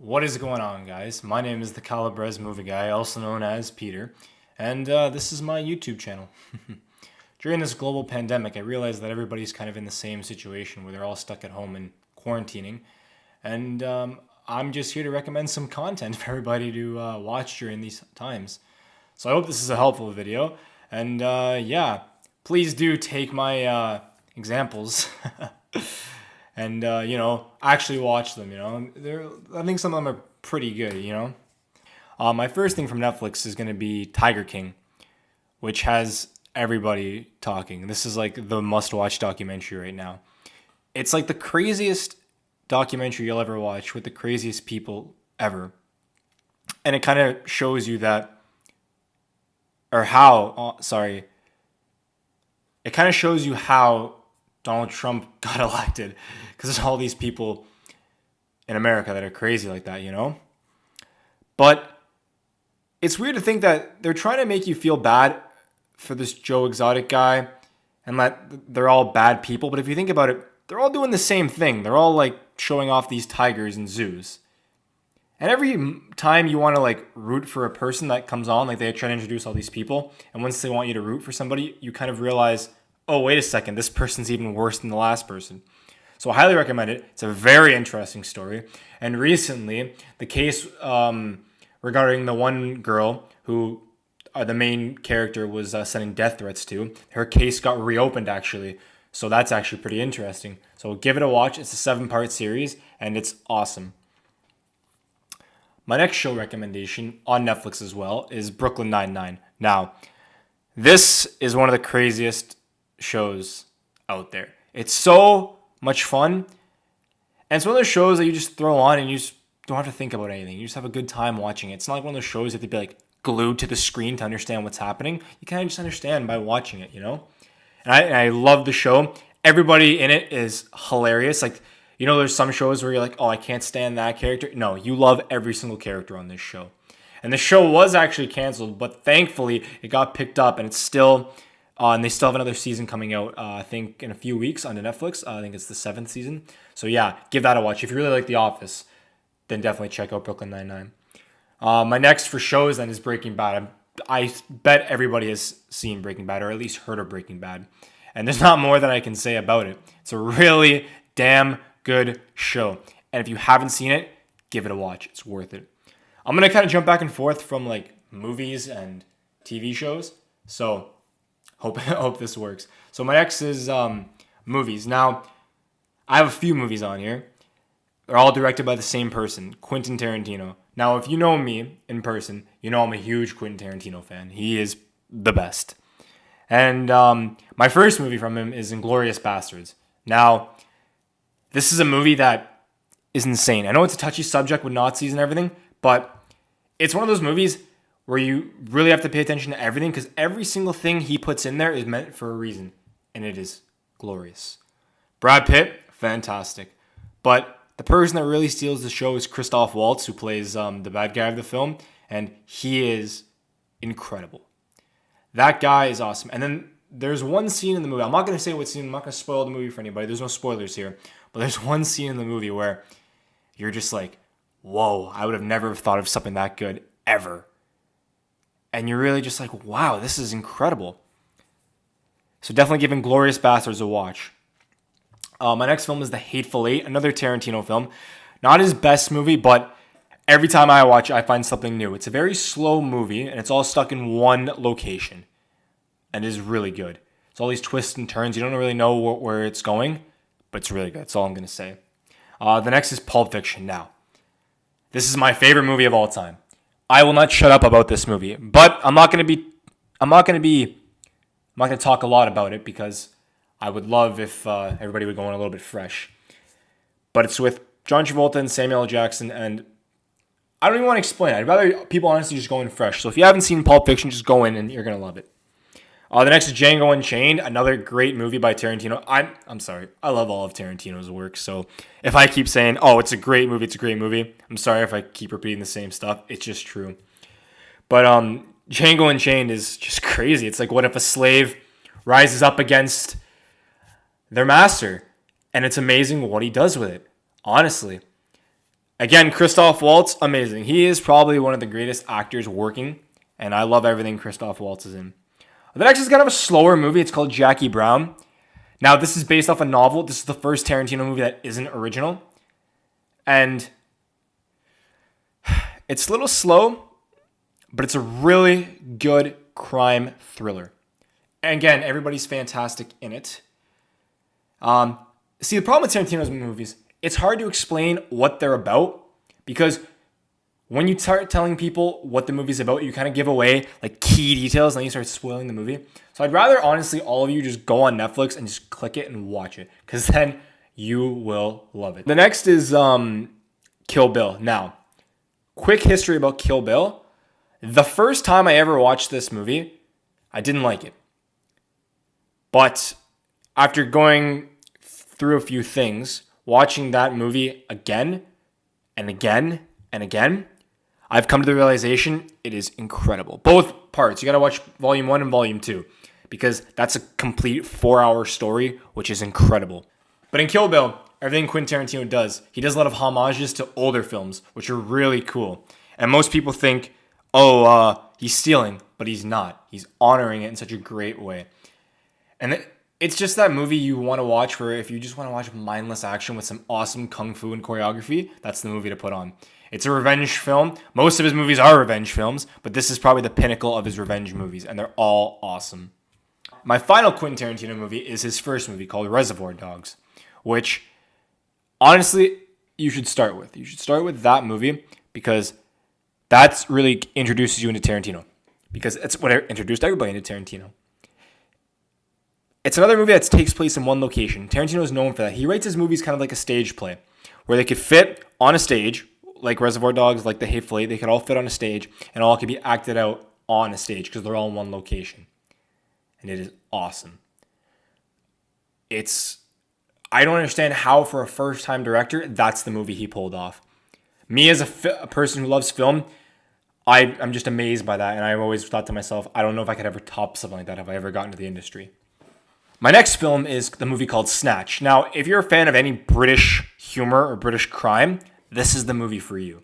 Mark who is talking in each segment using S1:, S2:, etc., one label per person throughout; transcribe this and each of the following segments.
S1: What is going on, guys? My name is the Calabrese Movie Guy, also known as Peter, and this is my YouTube channel. During this global pandemic, I realized that everybody's kind of in the same situation where they're all stuck at home and quarantining, and I'm just here to recommend some content for everybody to watch during these times. So I hope this is a helpful video, and yeah, please do take my examples. And actually watch them. I think some of them are pretty good. My first thing from Netflix is going to be Tiger King, which has everybody talking. This is like the must-watch documentary right now. It's like the craziest documentary you'll ever watch with the craziest people ever, and it kind of shows you that, or how. Sorry. It kind of shows you how Donald Trump got elected, because there's all these people in America that are crazy like that. But it's weird to think that they're trying to make you feel bad for this Joe Exotic guy and that they're all bad people. But if you think about it, they're all doing the same thing. They're all like showing off these tigers in zoos. And every time you want to like root for a person that comes on, like they try to introduce all these people, and once they want you to root for somebody, you kind of realize, oh, wait a second, this person's even worse than the last person. So I highly recommend it. It's a very interesting story. And recently, the case regarding the one girl who the main character was sending death threats to, her case got reopened, actually. So that's actually pretty interesting. So give it a watch. It's a 7-part series, and it's awesome. My next show recommendation on Netflix as well is Brooklyn Nine-Nine. Now, this is one of the craziest shows out there. It's so much fun, and it's one of those shows that you just throw on and you just don't have to think about anything. You just have a good time watching it. It's not like one of those shows that you'd be like glued to the screen to understand what's happening. You kind of just understand by watching it, And I love the show. Everybody in it is hilarious. Like, there's some shows where you're like, oh, I can't stand that character. No, you love every single character on this show. And the show was actually canceled, but thankfully it got picked up, and it's still and they still have another season coming out, I think, in a few weeks on Netflix. I think it's the 7th season. So yeah, give that a watch. If you really like The Office, then definitely check out Brooklyn Nine-Nine. My next for shows then is Breaking Bad. I bet everybody has seen Breaking Bad, or at least heard of Breaking Bad. And there's not more that I can say about it. It's a really damn good show. And if you haven't seen it, give it a watch. It's worth it. I'm going to kind of jump back and forth from like movies and TV shows. So hope this works. So my next is movies. Now, I have a few movies on here. They're all directed by the same person, Quentin Tarantino. Now, if you know me in person, you know I'm a huge Quentin Tarantino fan. He is the best. And my first movie from him is Inglorious Bastards. Now, this is a movie that is insane. I know it's a touchy subject with Nazis and everything, but it's one of those movies where you really have to pay attention to everything, because every single thing he puts in there is meant for a reason, and it is glorious. Brad Pitt, fantastic. But the person that really steals the show is Christoph Waltz, who plays the bad guy of the film, and he is incredible. That guy is awesome. And then there's one scene in the movie. I'm not going to say what scene. I'm not going to spoil the movie for anybody. There's no spoilers here. But there's one scene in the movie where you're just like, whoa, I would have never thought of something that good ever. And you're really just like, wow, this is incredible. So definitely give Inglorious Bastards a watch. My next film is The Hateful Eight, another Tarantino film. Not his best movie, but every time I watch it, I find something new. It's a very slow movie, and it's all stuck in one location. And it is really good. It's all these twists and turns. You don't really know where it's going, but it's really good. That's all I'm going to say. The next is Pulp Fiction. Now, this is my favorite movie of all time. I will not shut up about this movie, but I'm not going to talk a lot about it, because I would love if everybody would go in a little bit fresh. But it's with John Travolta and Samuel L. Jackson, and I don't even want to explain it. I'd rather people honestly just go in fresh. So if you haven't seen Pulp Fiction, just go in and you're going to love it. The next is Django Unchained, another great movie by Tarantino. I'm sorry. I love all of Tarantino's work. So if I keep saying, oh, it's a great movie, I'm sorry if I keep repeating the same stuff. It's just true. But Django Unchained is just crazy. It's like, what if a slave rises up against their master? And it's amazing what he does with it. Honestly. Again, Christoph Waltz, amazing. He is probably one of the greatest actors working, and I love everything Christoph Waltz is in. The next is kind of a slower movie. It's called Jackie Brown. Now, this is based off a novel. This is the first Tarantino movie that isn't original. And it's a little slow, but it's a really good crime thriller. And again, everybody's fantastic in it. See, the problem with Tarantino's movies, it's hard to explain what they're about because when you start telling people what the movie's about, you kind of give away like key details and then you start spoiling the movie. So I'd rather, honestly, all of you just go on Netflix and just click it and watch it because then you will love it. The next is Kill Bill. Now, quick history about Kill Bill. The first time I ever watched this movie, I didn't like it. But after going through a few things, watching that movie again and again and again, I've come to the realization it is incredible. Both parts. You got to watch Volume 1 and Volume 2 because that's a complete 4-hour story, which is incredible. But in Kill Bill, everything Quentin Tarantino does, he does a lot of homages to older films, which are really cool. And most people think, he's stealing, but he's not. He's honoring it in such a great way. And it's just that movie you want to watch for if you just want to watch mindless action with some awesome kung fu and choreography. That's the movie to put on. It's a revenge film. Most of his movies are revenge films, but this is probably the pinnacle of his revenge movies, and they're all awesome. My final Quentin Tarantino movie is his first movie called Reservoir Dogs, which, honestly, you should start with. You should start with that movie because that's really introduces you into Tarantino because it's what introduced everybody into Tarantino. It's another movie that takes place in one location. Tarantino is known for that. He writes his movies kind of like a stage play where they could fit on a stage, like Reservoir Dogs, like The Hateful Eight. They could all fit on a stage and all could be acted out on a stage because they're all in one location. And it is awesome. I don't understand how for a first-time director, that's the movie he pulled off. Me as a person who loves film, I'm just amazed by that. And I've always thought to myself, I don't know if I could ever top something like that if I ever got into the industry. My next film is the movie called Snatch. Now, if you're a fan of any British humor or British crime, this is the movie for you.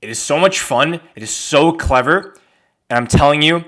S1: It is so much fun. It is so clever. And I'm telling you,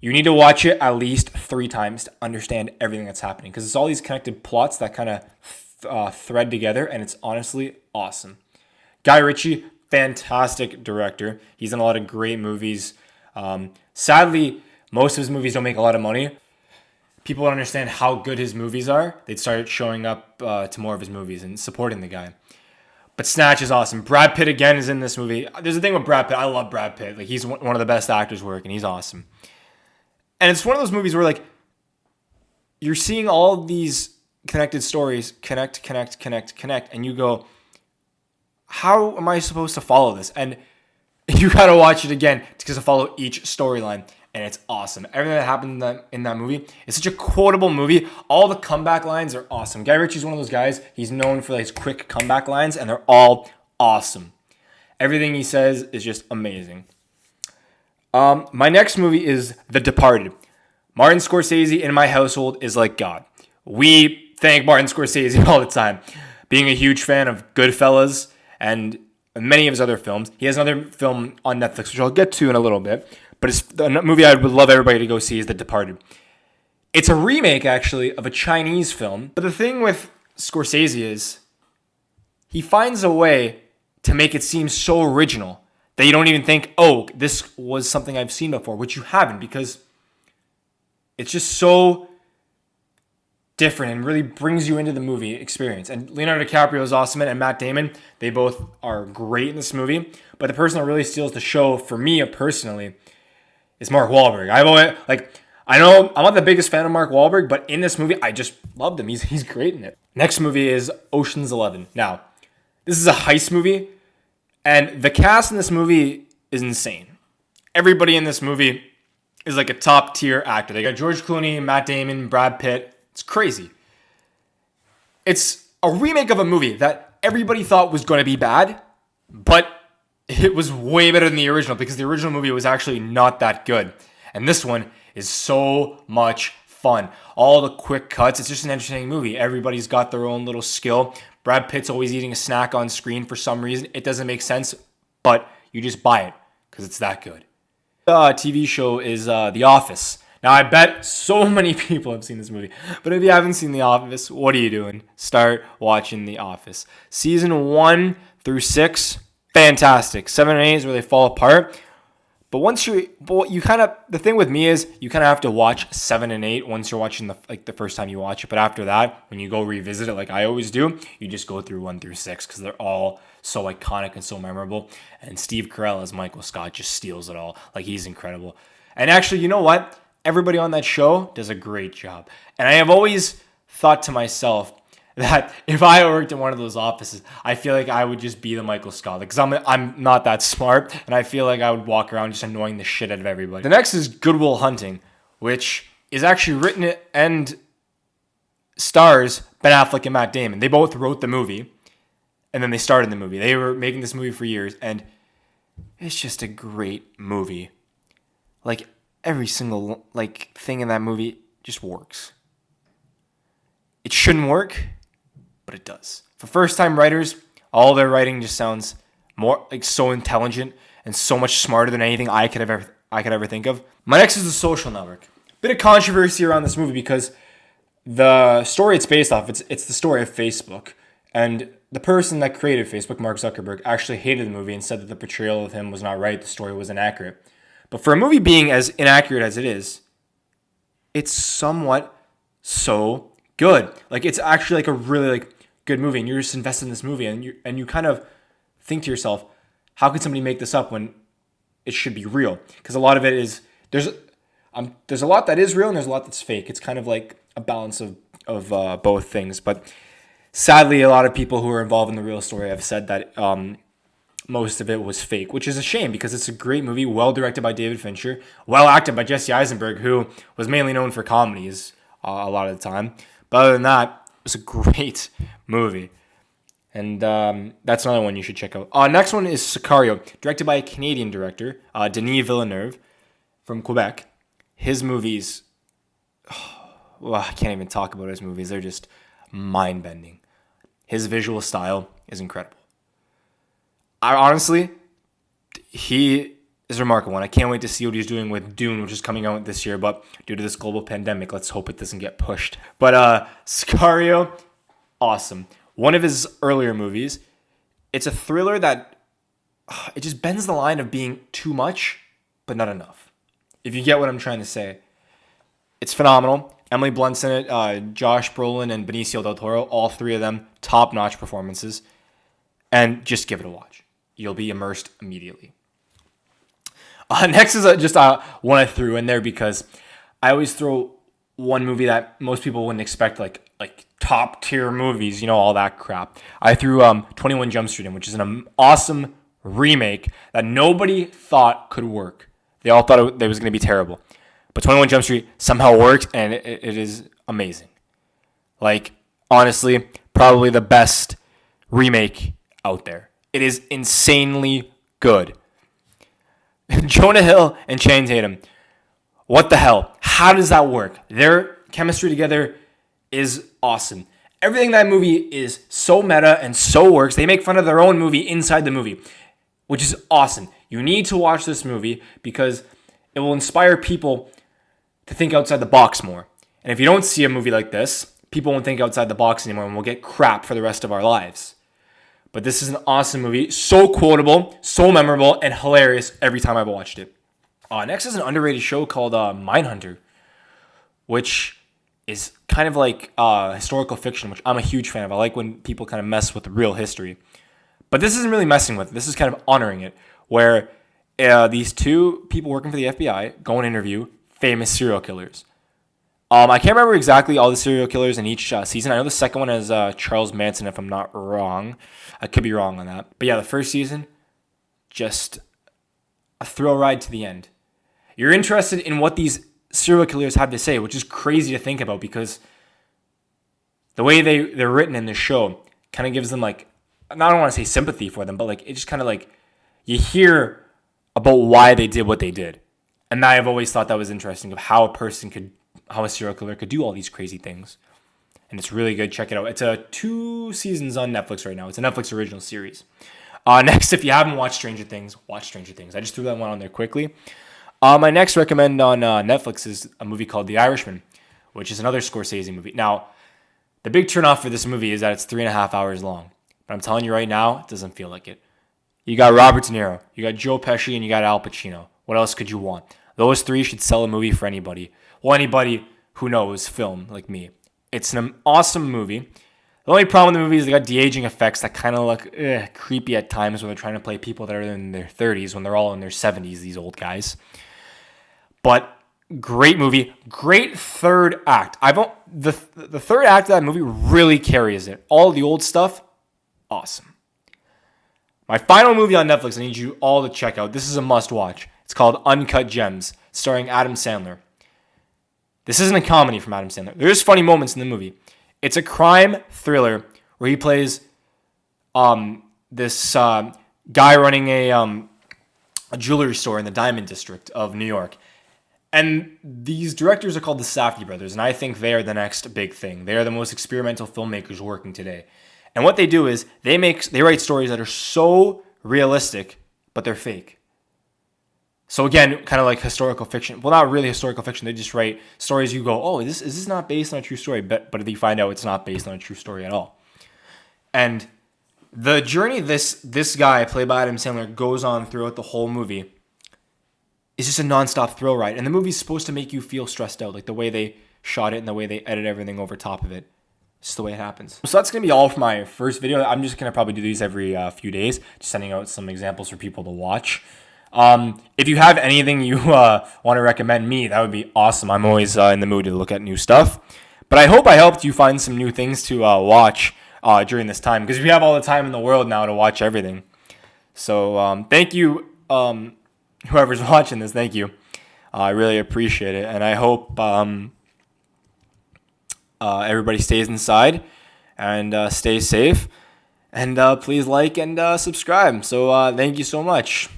S1: you need to watch it at least 3 times to understand everything that's happening. Because it's all these connected plots that kind of thread together. And it's honestly awesome. Guy Ritchie, fantastic director. He's done a lot of great movies. Sadly, most of his movies don't make a lot of money. People don't understand how good his movies are. They'd start showing up to more of his movies and supporting the guy. But Snatch is awesome. Brad Pitt, again, is in this movie. There's a thing with Brad Pitt. I love Brad Pitt. Like, he's one of the best actors working. He's awesome. And it's one of those movies where, like, you're seeing all these connected stories connect, and you go, how am I supposed to follow this? And you got to watch it again to follow each storyline. And it's awesome. Everything that happened in that movie is such a quotable movie. All the comeback lines are awesome. Guy Ritchie's one of those guys. He's known for his quick comeback lines, and they're all awesome. Everything he says is just amazing. My next movie is The Departed. Martin Scorsese in my household is like God. We thank Martin Scorsese all the time. Being a huge fan of Goodfellas and many of his other films. He has another film on Netflix, which I'll get to in a little bit. But it's the movie I would love everybody to go see is The Departed. It's a remake, actually, of a Chinese film. But the thing with Scorsese is he finds a way to make it seem so original that you don't even think, oh, this was something I've seen before, which you haven't, because it's just so different and really brings you into the movie experience. And Leonardo DiCaprio is awesome and Matt Damon, they both are great in this movie. But the person that really steals the show for me personally is Mark Wahlberg. I know I'm not the biggest fan of Mark Wahlberg, but in this movie, I just loved him. He's great in it. Next movie is Ocean's 11. Now, this is a heist movie, and the cast in this movie is insane. Everybody in this movie is like a top tier actor. They got George Clooney, Matt Damon, Brad Pitt. It's crazy. It's a remake of a movie that everybody thought was going to be bad, but it was way better than the original because the original movie was actually not that good. And this one is so much fun. All the quick cuts. It's just an entertaining movie. Everybody's got their own little skill. Brad Pitt's always eating a snack on screen for some reason. It doesn't make sense, but you just buy it because it's that good. The TV show is The Office. Now, I bet so many people have seen this movie, but if you haven't seen The Office, what are you doing? Start watching The Office. Season 1 through 6, fantastic. 7 and 8 is where they fall apart. But the thing with me is you kind of have to watch 7 and 8 once you're watching the first time you watch it. But after that, when you go revisit it like I always do, you just go through 1 through 6 because they're all so iconic and so memorable. And Steve Carell as Michael Scott just steals it all. Like, he's incredible. And actually, you know what? Everybody on that show does a great job. And I have always thought to myself that if I worked in one of those offices, I feel like I would just be the Michael Scott. Because I'm not that smart, and I feel like I would walk around just annoying the shit out of everybody. The next is Good Will Hunting, which is actually written and stars Ben Affleck and Matt Damon. They both wrote the movie, and then they starred in the movie. They were making this movie for years, and it's just a great movie. Like, every single thing in that movie just works. It shouldn't work, but it does. For first-time writers, all their writing just sounds more so intelligent and so much smarter than anything I could ever think of. My next is The Social Network. Bit of controversy around this movie because the story it's based off, it's the story of Facebook, and the person that created Facebook, Mark Zuckerberg, actually hated the movie and said that the portrayal of him was not right, the story was inaccurate. But for a movie being as inaccurate as it is, it's somewhat so good. Like, it's actually a really good movie, and you're just invested in this movie, and you kind of think to yourself, how could somebody make this up when it should be real? Because a lot of it is there's a lot that is real and there's a lot that's fake. It's kind of like a balance of both things. But sadly, a lot of people who are involved in the real story have said that most of it was fake, which is a shame because it's a great movie, well directed by David Fincher, well acted by Jesse Eisenberg, who was mainly known for comedies a lot of the time. But other than that, it was a great movie. And that's another one you should check out. Next one is Sicario, directed by a Canadian director, Denis Villeneuve, from Quebec. His movies, I can't even talk about his movies. They're just mind-bending. His visual style is incredible. Honestly, he is remarkable, and I can't wait to see what he's doing with Dune, which is coming out this year, but due to this global pandemic, let's hope it doesn't get pushed. But Sicario, awesome. One of his earlier movies. It's a thriller that it just bends the line of being too much, but not enough. If you get what I'm trying to say. It's phenomenal. Emily Blunt's in it, Josh Brolin and Benicio del Toro, all three of them, top-notch performances. And just give it a watch. You'll be immersed immediately. Next is just one I threw in there because I always throw one movie that most people wouldn't expect, like top tier movies, all that crap. I threw 21 Jump Street in, which is an awesome remake that nobody thought could work. They all thought it was going to be terrible. But 21 Jump Street somehow worked, and it is amazing. Honestly, probably the best remake out there. It is insanely good. Jonah Hill and Channing Tatum. What the hell? How does that work? Their chemistry together is awesome. Everything in that movie is so meta and so works. They make fun of their own movie inside the movie, which is awesome. You need to watch this movie because it will inspire people to think outside the box more. And if you don't see a movie like this, people won't think outside the box anymore and we'll get crap for the rest of our lives. But this is an awesome movie. So quotable, so memorable, and hilarious every time I've watched it. Next is an underrated show called Mindhunter, which is kind of like historical fiction, which I'm a huge fan of. I like when people kind of mess with real history. But this isn't really messing with it. This is kind of honoring it, where these two people working for the FBI go and interview famous serial killers. I can't remember exactly all the serial killers in each season. I know the second one is Charles Manson, if I'm not wrong. I could be wrong on that. But yeah, the first season, just a thrill ride to the end. You're interested in what these serial killers have to say, which is crazy to think about because the way they're written in this show kind of gives them I don't want to say sympathy for them, but it just kind of you hear about why they did what they did. And I've always thought that was interesting of how a person could how a serial killer could do all these crazy things. And it's really good. Check it out. It's 2 seasons on Netflix right now. It's a Netflix original series. Next, if you haven't watched Stranger Things, watch Stranger Things. I just threw that one on there quickly. My next recommend on Netflix is a movie called The Irishman, which is another Scorsese movie. Now, the big turnoff for this movie is that it's 3.5 hours long. But I'm telling you right now, it doesn't feel like it. You got Robert De Niro, you got Joe Pesci, and you got Al Pacino. What else could you want? Those 3 should sell a movie for anybody. Well, anybody who knows film like me. It's an awesome movie. The only problem with the movie is they got de-aging effects that kind of look creepy at times when they're trying to play people that are in their 30s when they're all in their 70s, these old guys. But great movie, great third act. The third act of that movie really carries it. All the old stuff, awesome. My final movie on Netflix I need you all to check out. This is a must-watch. It's called Uncut Gems, starring Adam Sandler. This isn't a comedy from Adam Sandler. There's funny moments in the movie. It's a crime thriller where he plays this guy running a jewelry store in the Diamond District of New York. And these directors are called the Safdie brothers, and I think they are the next big thing. They are the most experimental filmmakers working today. And what they do is they write stories that are so realistic, but they're fake. So again, kind of like historical fiction. Well, not really historical fiction. They just write stories you go, oh, is this not based on a true story? But you find out it's not based on a true story at all. And the journey this guy, played by Adam Sandler, goes on throughout the whole movie is just a nonstop thrill ride. And the movie's supposed to make you feel stressed out, like the way they shot it and the way they edit everything over top of it. It's just the way it happens. So that's going to be all for my first video. I'm just going to probably do these every few days, just sending out some examples for people to watch. If you have anything you want to recommend me, that would be awesome. I'm always in the mood to look at new stuff. But I hope I helped you find some new things to watch during this time, because we have all the time in the world now to watch everything. So thank you, whoever's watching this. Thank you. I really appreciate it. And I hope everybody stays inside and stays safe. And please like and subscribe. So thank you so much.